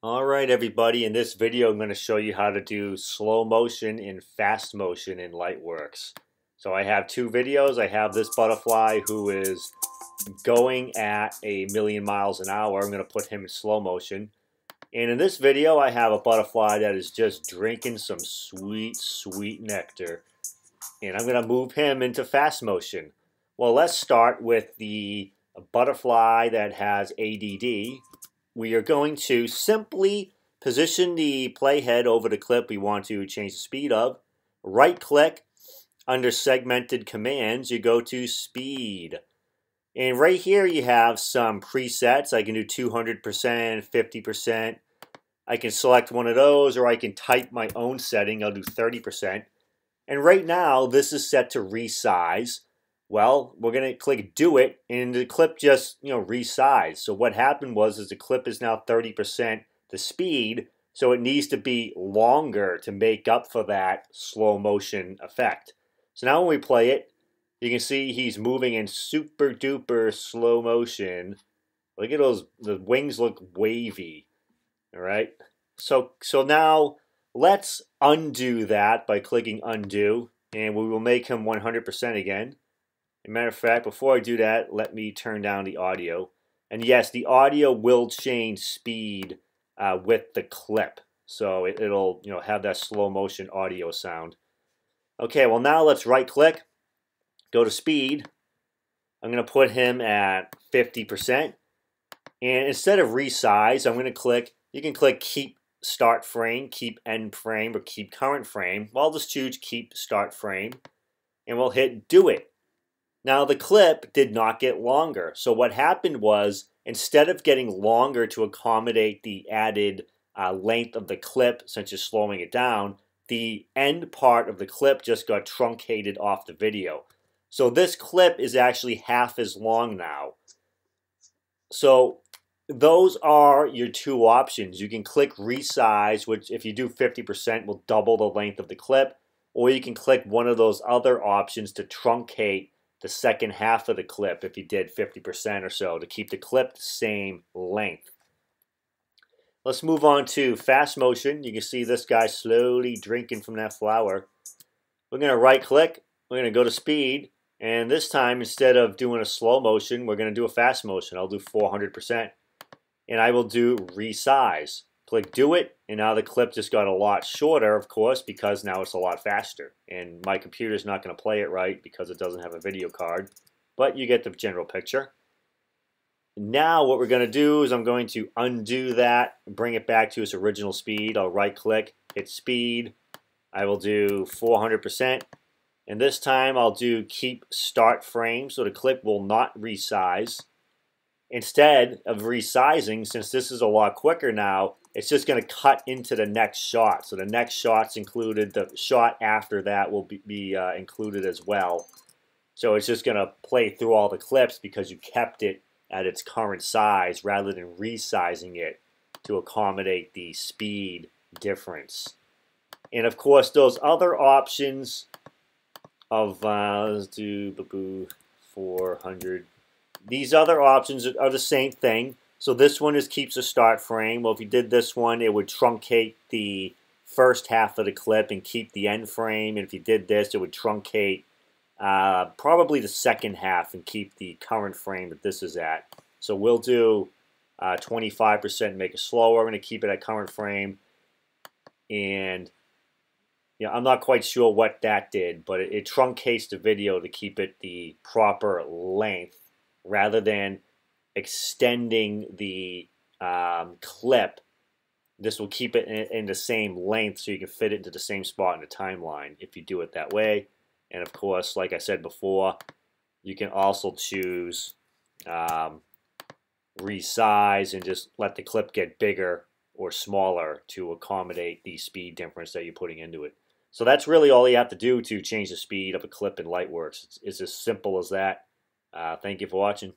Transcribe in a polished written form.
Alright everybody, in this video I'm going to show you how to do slow motion and fast motion in Lightworks. So I have two videos. I have this butterfly who is going at 1,000,000 miles an hour. I'm going to put him in slow motion. And in this video I have a butterfly that is just drinking some sweet, sweet nectar. And I'm going to move him into fast motion. Well, let's start with the butterfly that has ADD. We are going to simply position the playhead over the clip we want to change the speed of. Right click, under segmented commands, you go to speed. And right here you have some presets. I can do 200%, 50%. I can select one of those, or I can type my own setting. I'll do 30%. And right now this is set to resize. Well, we're going to click do it, and the clip just, resized. So what happened was the clip is now 30% the speed, so it needs to be longer to make up for that slow motion effect. So now when we play it, you can see he's moving in super duper slow motion. Look at those, the wings look wavy. All right. So now let's undo that by clicking undo, and we will make him 100% again. As a matter of fact, before I do that, let me turn down the audio. And yes, the audio will change speed with the clip. So it'll have that slow motion audio sound. Okay, well now let's right click, go to speed. I'm going to put him at 50%. And instead of resize, I'm going to click, you can click keep start frame, keep end frame, or keep current frame. Well, I'll just choose keep start frame. And we'll hit do it. Now the clip did not get longer. So what happened was, instead of getting longer to accommodate the added length of the clip, since you're slowing it down, the end part of the clip just got truncated off the video. So this clip is actually half as long now. So those are your two options. You can click resize, which if you do 50% will double the length of the clip, or you can click one of those other options to truncate the second half of the clip if you did 50% or so, to keep the clip the same length. Let's move on to fast motion. You can see this guy slowly drinking from that flower. We're going to right click, we're going to go to speed, and this time instead of doing a slow motion, we're going to do a fast motion. I'll do 400%, and I will do resize. Click do it, and now the clip just got a lot shorter, of course, because now it's a lot faster. And my computer's not going to play it right because it doesn't have a video card, but you get the general picture. Now what we're going to do is I'm going to undo that, bring it back to its original speed. I'll right click, hit speed. I will do 400%, and this time I'll do keep start frame, so the clip will not resize. Instead of resizing, since this is a lot quicker now, it's just going to cut into the next shot. So the next shot's included. The shot after that will be included as well. So it's just going to play through all the clips because you kept it at its current size rather than resizing it to accommodate the speed difference. And of course, those other options of, let's do 400. These other options are the same thing. So this one keeps a start frame. Well, if you did this one, it would truncate the first half of the clip and keep the end frame. And if you did this, it would truncate probably the second half and keep the current frame that this is at. So we'll do 25%, make it slower. I'm going to keep it at current frame. And I'm not quite sure what that did, but it truncates the video to keep it the proper length, rather than extending the clip. This will keep it in the same length so you can fit it into the same spot in the timeline if you do it that way. And of course, like I said before, you can also choose resize and just let the clip get bigger or smaller to accommodate the speed difference that you're putting into it. So that's really all you have to do to change the speed of a clip in Lightworks. It's as simple as that. Thank you for watching.